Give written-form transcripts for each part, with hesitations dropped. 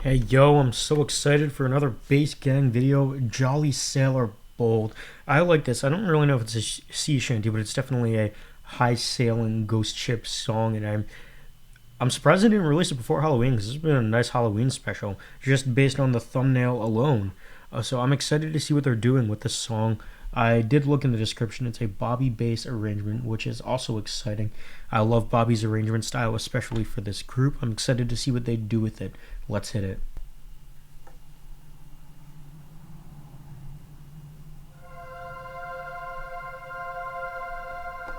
Hey yo, I'm so excited for another Bass Gang video, Jolly Sailor Bold. I like this. I don't really know if it's a sea shanty, but it's definitely a high sailing ghost ship song, and I'm surprised they didn't release it before Halloween because this has been a nice Halloween special, just based on the thumbnail alone. So I'm excited to see what they're doing with this song. I did look in the description. It's a Bobby bass arrangement, which is also exciting. I love Bobby's arrangement style, especially for this group. I'm excited to see what they do with it. Let's hit it.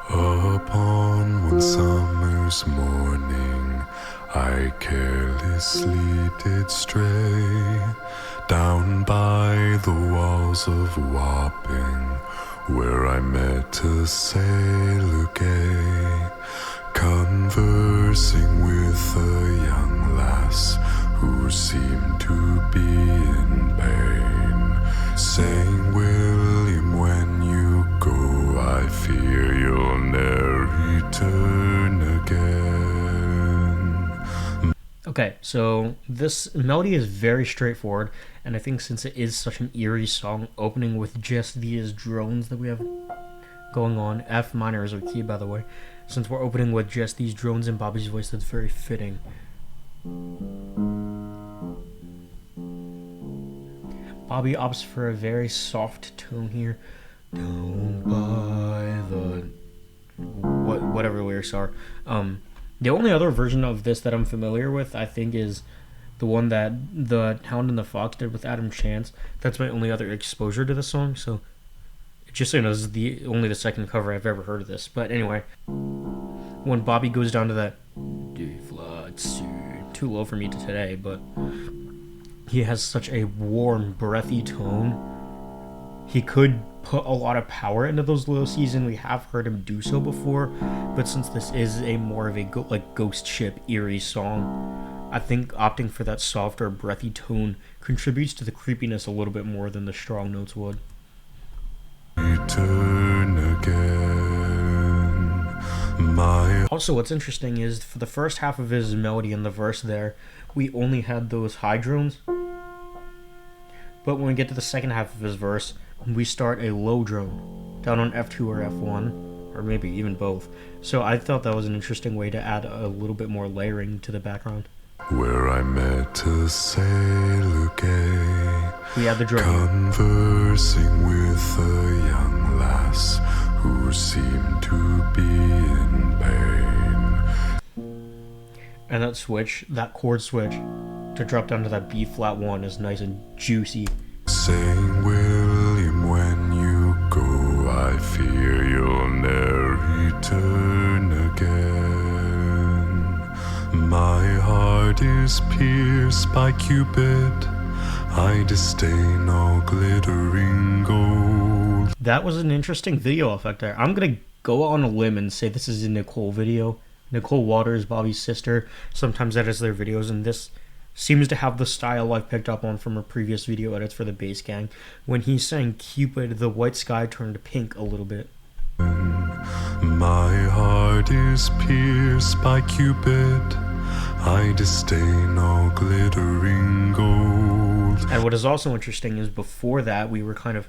Upon one summer's morning, I carelessly did stray down by the walls of Wapping, where I met a sailor gay, conversing with a young lass who seemed to be in pain, saying, "William, when you go, I fear you'll ne'er return again." Okay, so this melody is very straightforward, and I think since it is such an eerie song, opening with just these drones that we have going on, F minor is our key, by the way, since we're opening with just these drones in Bobby's voice, that's very fitting. Bobby opts for a very soft tone here. Down by the whatever the lyrics are. The only other version of this that I'm familiar with, I think, is the one that the Hound and the Fox did with Adam Chance. That's my only other exposure to the song. So, just so you know, this is only the second cover I've ever heard of this. But anyway, when Bobby goes down to that D flat C, too low for me today, but he has such a warm, breathy tone. He could put a lot of power into those low C's, and we have heard him do so before, but since this is a more of a ghost ship eerie song, I think opting for that softer, breathy tone contributes to the creepiness a little bit more than the strong notes would. Return again, Also, what's interesting is for the first half of his melody in the verse there, we only had those high drones, but when we get to the second half of his verse, we start a low drone down on F2 or F1, or maybe even both. So I thought that was an interesting way to add a little bit more layering to the background. Where I met a sailor gay, We add the drone, conversing with a young lass who seemed to be in pain. and that switch, that chord switch, to drop down to that B flat 1 is nice and juicy. Saying, "William, when you go, I fear you'll ne'er return again. My heart is pierced by Cupid, I disdain all glittering gold." That was an interesting video effect there. I'm gonna go on a limb and say this is a Nicole video. Nicole Waters, Bobby's sister, sometimes edits their videos, and this seems to have the style I've picked up on from her previous video edits for the Bass Gang. When he's saying Cupid, the white sky turned pink a little bit. My heart is pierced by Cupid, I disdain all glittering gold. And what is also interesting is before that, we were kind of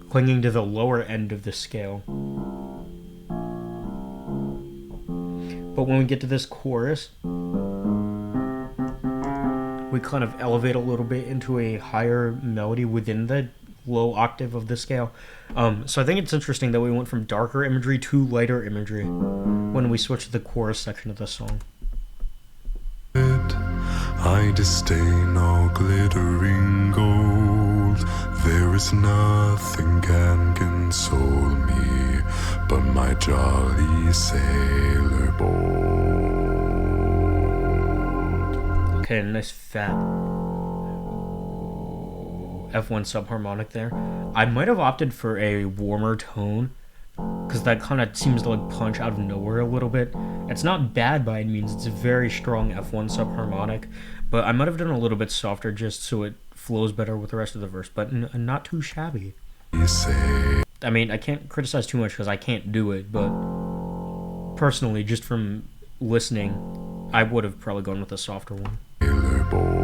clinging to the lower end of the scale. But when we get to this chorus, we kind of elevate a little bit into a higher melody within the low octave of the scale. So I think it's interesting that we went from darker imagery to lighter imagery when we switched to the chorus section of the song. I disdain all glittering gold. There is nothing can console me but my jolly sailor bold. Okay, nice fat F1 subharmonic there. I might have opted for a warmer tone because that kind of seems to like punch out of nowhere a little bit. It's not bad by any means. It's a very strong F1 subharmonic, but I might have done a little bit softer just so it flows better with the rest of the verse, but not too shabby. I mean, I can't criticize too much because I can't do it, but personally, just from listening, I would have probably gone with a softer one. Sailor boy.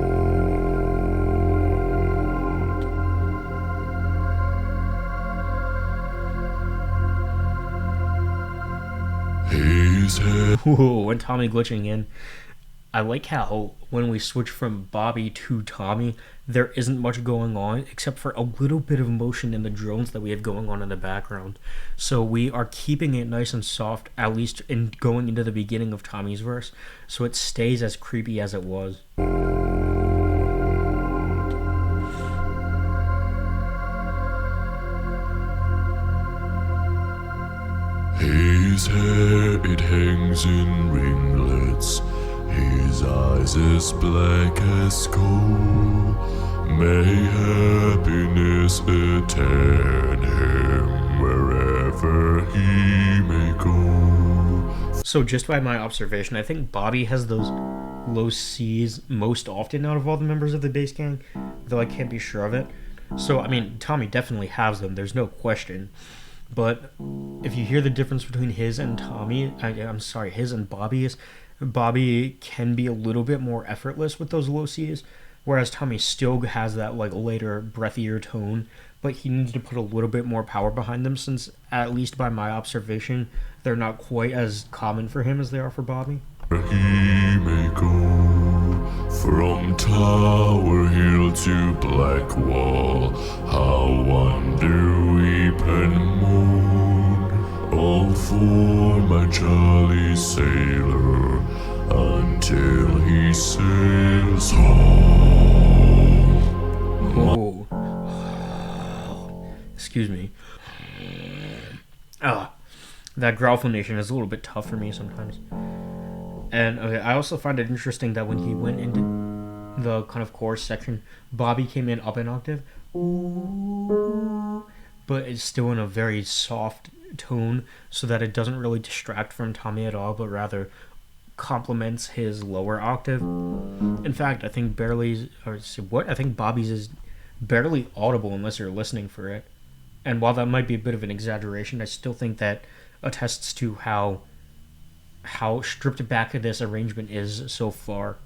Ooh, and Tommy glitching in. I like how when we switch from Bobby to Tommy, there isn't much going on except for a little bit of motion in the drones that we have going on in the background. So we are keeping it nice and soft, at least in going into the beginning of Tommy's verse, so it stays as creepy as it was. His hair, it hangs in ringlets, his eyes as black as coal. May happiness attend him wherever he may go. So just by my observation, I think Bobby has those low C's most often out of all the members of the bass gang, though I can't be sure of it. So, I mean, Tommy definitely has them, there's no question. But if you hear the difference between his and Tommy, his and Bobby's, Bobby can be a little bit more effortless with those low C's, whereas Tommy still has that like later, breathier tone, but he needs to put a little bit more power behind them since, at least by my observation, they're not quite as common for him as they are for Bobby. He may go from Tower Hill to Blackwall, how wonder, weep and moan, all for my jolly sailor, until he sails home. Oh. Excuse me. That growl phonation is a little bit tough for me sometimes. And okay, I also find it interesting that when he went into the kind of chorus section, Bobby came in up an octave, but it's still in a very soft tone so that it doesn't really distract from Tommy at all, but rather complements his lower octave. In fact, I think Bobby's is barely audible unless you're listening for it. And while that might be a bit of an exaggeration, I still think that attests to how stripped back this arrangement is so far.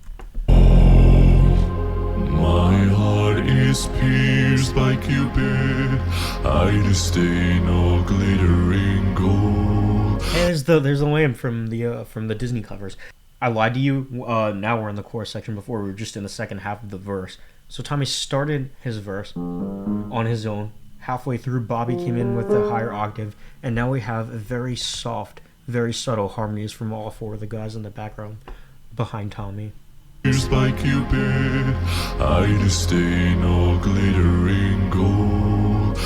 My heart is pierced by Cupid, I disdain all glittering gold. There's a lamb from the Disney covers. I lied to you. Now we're in the chorus section. Before we were just in the second half of the verse. So Tommy started his verse on his own. Halfway through, Bobby came in with the higher octave, and now we have a very soft, very subtle harmonies from all four of the guys in the background behind Tommy. By Cupid, I disdain all glittering gold.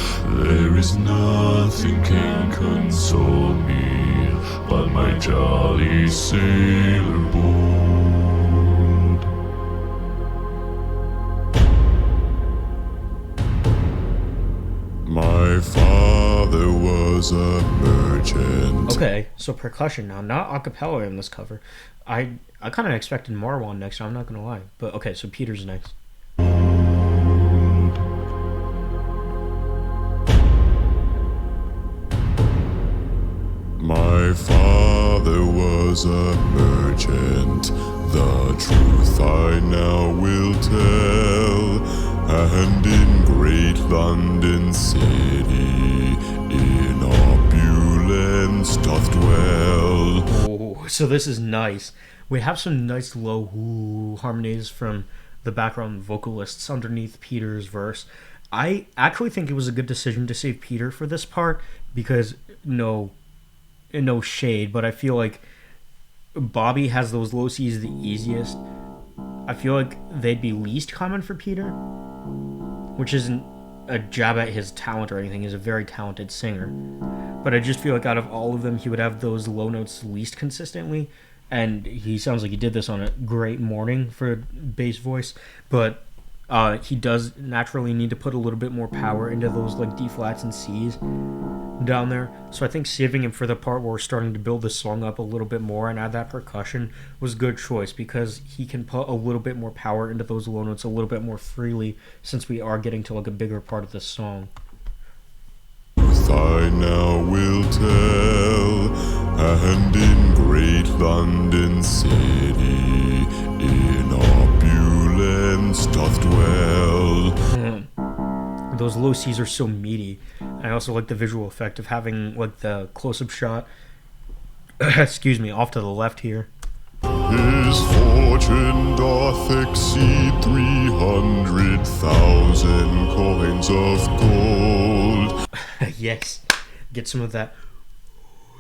There is nothing can console me but my jolly sailor bold. My father was a merchant. Okay, so percussion now, not a cappella in this cover. I kind of expected Marwan next, so I'm not gonna lie. But okay, so Peter's next. My father was a merchant, the truth I now will tell. And in great London city, in opulence doth dwell. Oh, so this is nice. We have some nice low ooh harmonies from the background vocalists underneath Peter's verse. I actually think it was a good decision to save Peter for this part because no shade, but I feel like Bobby has those low C's the easiest. I feel like they'd be least common for Peter, which isn't a jab at his talent or anything. He's a very talented singer, but I just feel like out of all of them, he would have those low notes least consistently. And he sounds like he did this on a great morning for bass voice, but he does naturally need to put a little bit more power into those like D flats and C's down there. So I think saving him for the part where we're starting to build the song up a little bit more and add that percussion was a good choice because he can put a little bit more power into those low notes a little bit more freely since we are getting to like a bigger part of the song. I now will tell, and in great London city, in opulence doth dwell. Those low C's are so meaty. I also like the visual effect of having like the close-up shot excuse me, off to the left here. His fortune doth exceed 300,000 coins of gold. Yes, get some of that.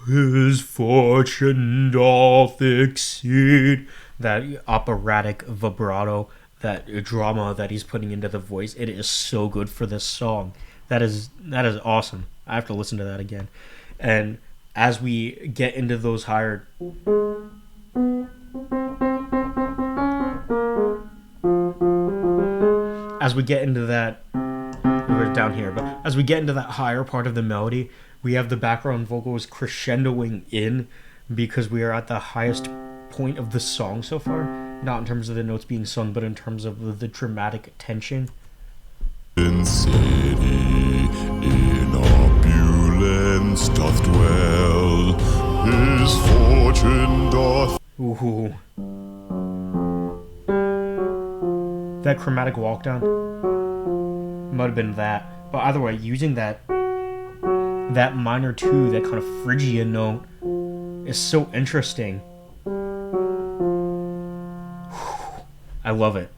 His fortune doth exceed, that operatic vibrato, that drama that he's putting into the voice. It is so good for this song. That is awesome. I have to listen to that again. And as we get into those higher, as we get into that, we're down here, but as we get into that higher part of the melody, we have the background vocals crescendoing in, because we are at the highest point of the song so far, not in terms of the notes being sung, but in terms of the dramatic tension. In city, in opulence doth dwell. His fortune doth. Ooh. That chromatic walk down might have been that, but either way, using that minor two, that kind of Phrygian note, is so interesting. I love it.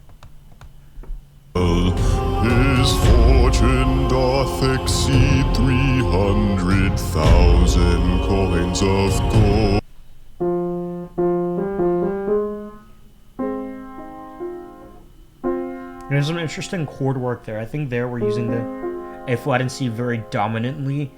His fortune doth exceed 300,000 coins of gold. There's some interesting chord work there. I think there we're using the A flat and C very dominantly,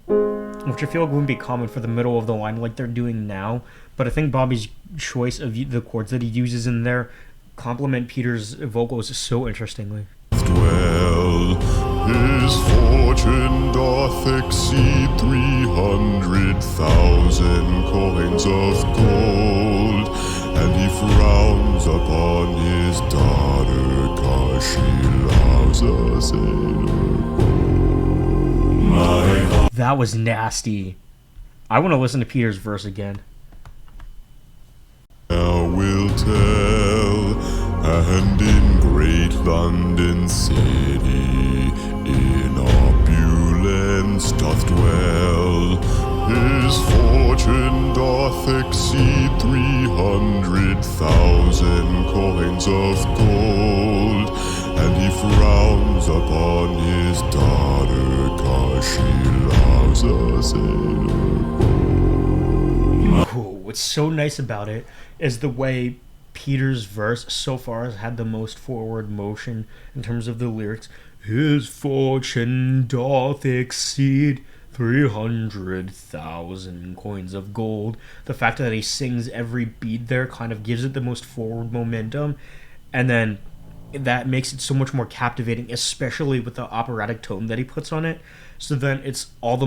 which I feel like wouldn't be common for the middle of the line like they're doing now. But I think Bobby's choice of the chords that he uses in there complement Peter's vocals so interestingly. Well, his fortune doth exceed 300,000 coins of gold, and he frowns upon his daughter 'cause she loves a sailor. That was nasty. I want to listen to Peter's verse again. Now we'll tell, and in great London city, in opulence doth dwell. His fortune doth exceed 300,000 coins of gold, and he frowns upon his daughter 'cause she loves a sailor. What's so nice about it is the way Peter's verse so far has had the most forward motion in terms of the lyrics. His fortune doth exceed 300,000 coins of gold. The fact that he sings every beat there kind of gives it the most forward momentum, and then that makes it so much more captivating, especially with the operatic tone that he puts on it. So then we're all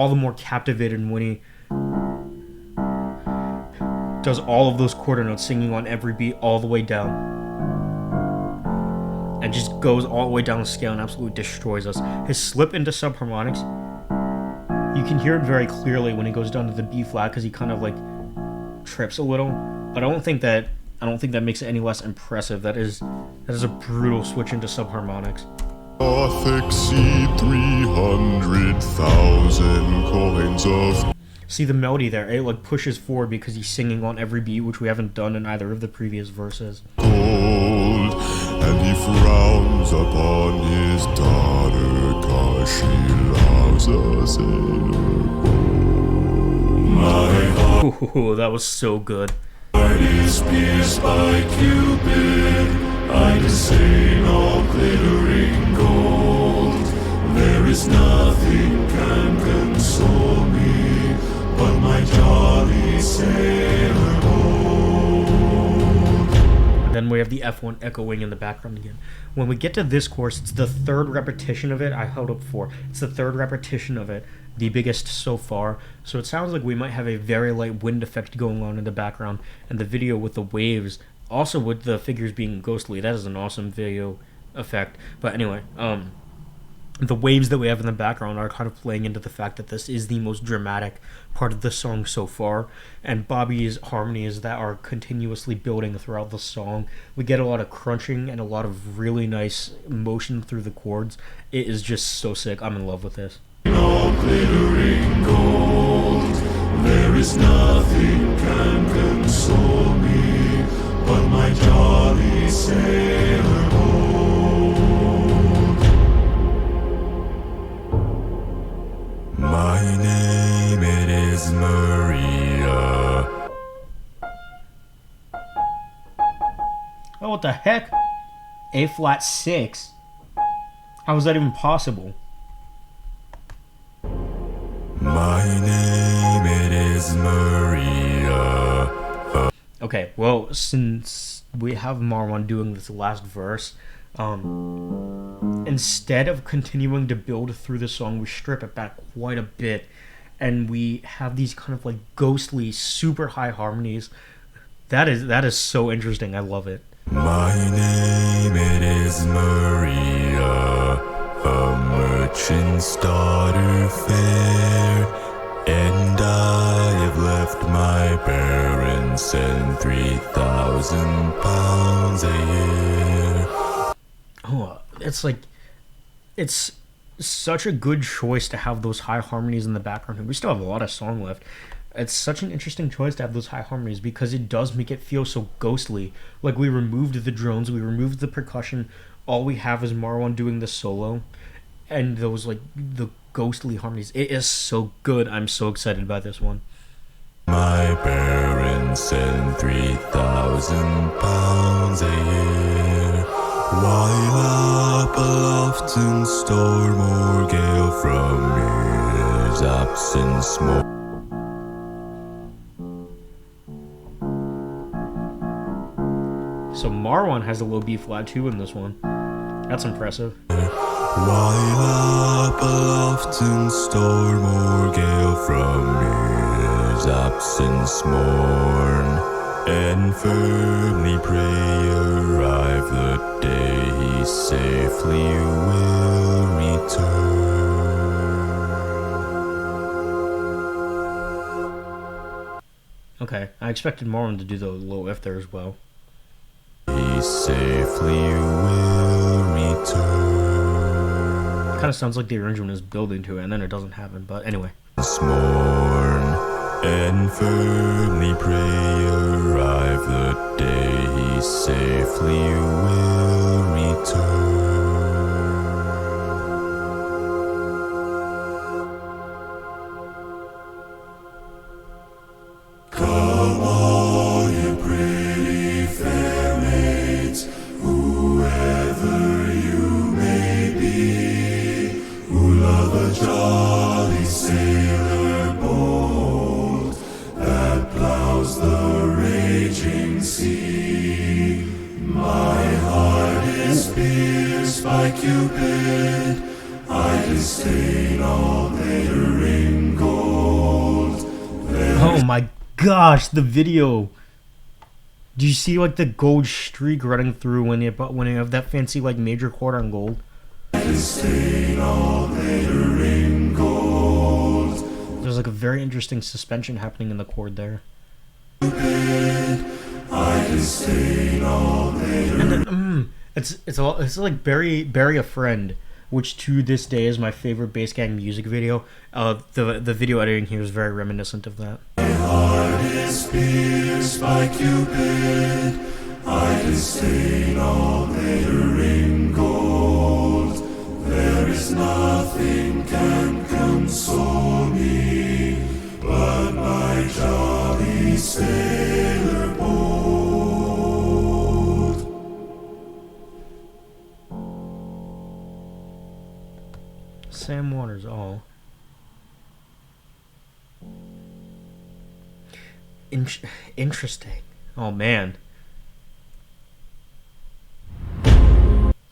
the more captivated when he does all of those quarter notes, singing on every beat all the way down, and just goes all the way down the scale and absolutely destroys us. His slip into subharmonics, you can hear it very clearly when he goes down to the B flat, because he kind of like trips a little, but I don't think that makes it any less impressive. That is a brutal switch into subharmonics. Doth exceed 300,000 coins of. See the melody there, it like pushes forward because he's singing on every beat, which we haven't done in either of the previous verses. Gold, and he frowns upon his daughter 'cause she loves a sailor. My heart. Ooh, that was so good. Is pierced by Cupid, I disdain all glittering gold. There is nothing can console me but my jolly sailor bold. Then we have the F1 echoing in the background again. When we get to this chorus, it's the third repetition of it. I held up 4. It's the third repetition of it, the biggest so far. So it sounds like we might have a very light wind effect going on in the background, and the video with the waves, also with the figures being ghostly. That is an awesome video effect. But anyway, the waves that we have in the background are kind of playing into the fact that this is the most dramatic part of the song so far, and Bobby's harmonies that are continuously building throughout the song. We get a lot of crunching and a lot of really nice motion through the chords. It is just so sick. I'm in love with this. All glittering gold, is nothing can console me but my jolly sailor boat. My name it is Maria. Oh, what the heck? A flat 6? How is that even possible? My name it is Maria. Okay, well, since we have Marwan doing this last verse, instead of continuing to build through the song, we strip it back quite a bit, and we have these kind of like ghostly, super high harmonies. That is so interesting. I love it. My name it is Maria, a merchant's daughter fair, and I have left my parents and 3,000 pounds a year. Oh, it's such a good choice to have those high harmonies in the background. We still have a lot of song left. It's such an interesting choice to have those high harmonies because it does make it feel so ghostly. Like, we removed the drones, we removed the percussion. All we have is Marwan doing the solo, and those like the ghostly harmonies. It is so good. I'm so excited by this one. My parents and 3,000 pounds a year, while up aloft in storm or gale from years absent smoke. So Marwan has a low B flat too in this one. That's impressive. While up aloft in storm or gale from years absence mourn, and firmly pray arrive the day he safely will return. Okay, I expected Marwan to do the low F there as well. He safely will return. Kind of sounds like the arrangement is building to it, and then it doesn't happen. But anyway. Morn, and firmly pray arrive the day he safely will return. Come all you pretty fair maids, whoever you may be, who love a jolly sailor bold that plows the raging sea. My heart is pierced by Cupid, I disdain all glittering gold. Oh my gosh, the video. Do you see like the gold streak running through when you have that fancy like major chord on gold? Disdain all glittering gold. There's like a very interesting suspension happening in the chord there. I disdain all glittering. And then it's like Bury a Friend, which to this day is my favorite Bass Gang music video. The video editing here is very reminiscent of that. My heart is pierced by Cupid, I disdain all glittering gold. There is nothing can console me but my jolly sailor boat. Sam Waters, oh. Interesting. Oh man.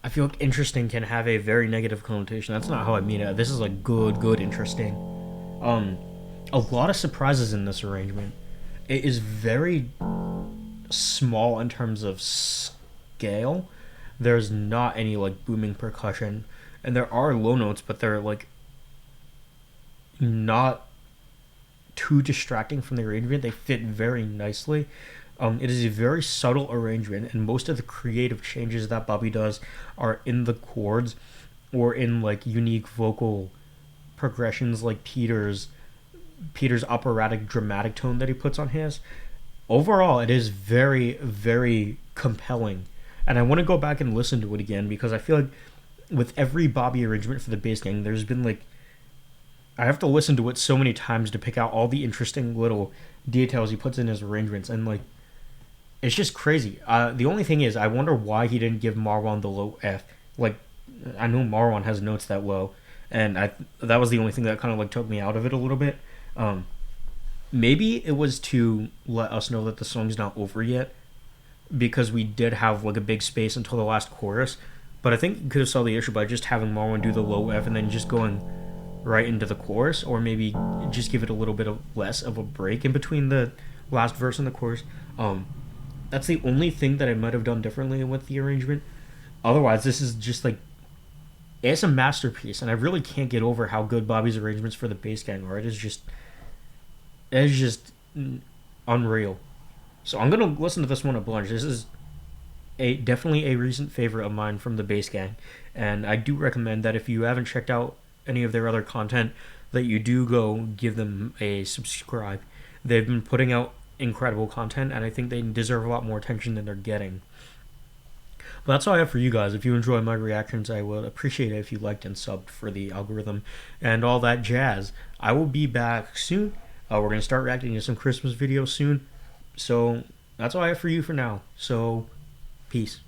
I feel like interesting can have a very negative connotation. That's not how I mean it. This is like good, interesting. A lot of surprises in this arrangement. It is very small in terms of scale. There's not any like booming percussion, and there are low notes, but they're like not too distracting from the arrangement. They fit very nicely. It is a very subtle arrangement, and most of the creative changes that Bobby does are in the chords or in like unique vocal progressions like Peter's Peter's operatic dramatic tone that he puts on his. Overall, it is very, very compelling. And I want to go back and listen to it again because I feel like with every Bobby arrangement for the bass gang, there's been like I have to listen to it so many times to pick out all the interesting little details he puts in his arrangements, and like it's just crazy. The only thing is, I wonder why he didn't give Marwan the low F. Like, I know Marwan has notes that low, and that was the only thing that kind of like took me out of it a little bit. Um, Maybe it was to let us know that the song's not over yet, because we did have like a big space until the last chorus. But I think you could have solved the issue by just having Marwan do the low F and then just going right into the chorus, or maybe just give it a little bit of less of a break in between the last verse and the chorus. That's the only thing that I might have done differently with the arrangement. Otherwise, this is just like it's a masterpiece, and I really can't get over how good Bobby's arrangements for the bass gang are. It is just unreal. So I'm gonna listen to this one a bunch. This is definitely a recent favorite of mine from the bass gang, and I do recommend that if you haven't checked out any of their other content, that you do go give them a subscribe. They've been putting out incredible content, and I think they deserve a lot more attention than they're getting. But that's all I have for you guys. If you enjoy my reactions, I would appreciate it if you liked and subbed for the algorithm and all that jazz. I will be back soon. We're going to start reacting to some Christmas videos soon. So that's all I have for you for now. So, peace.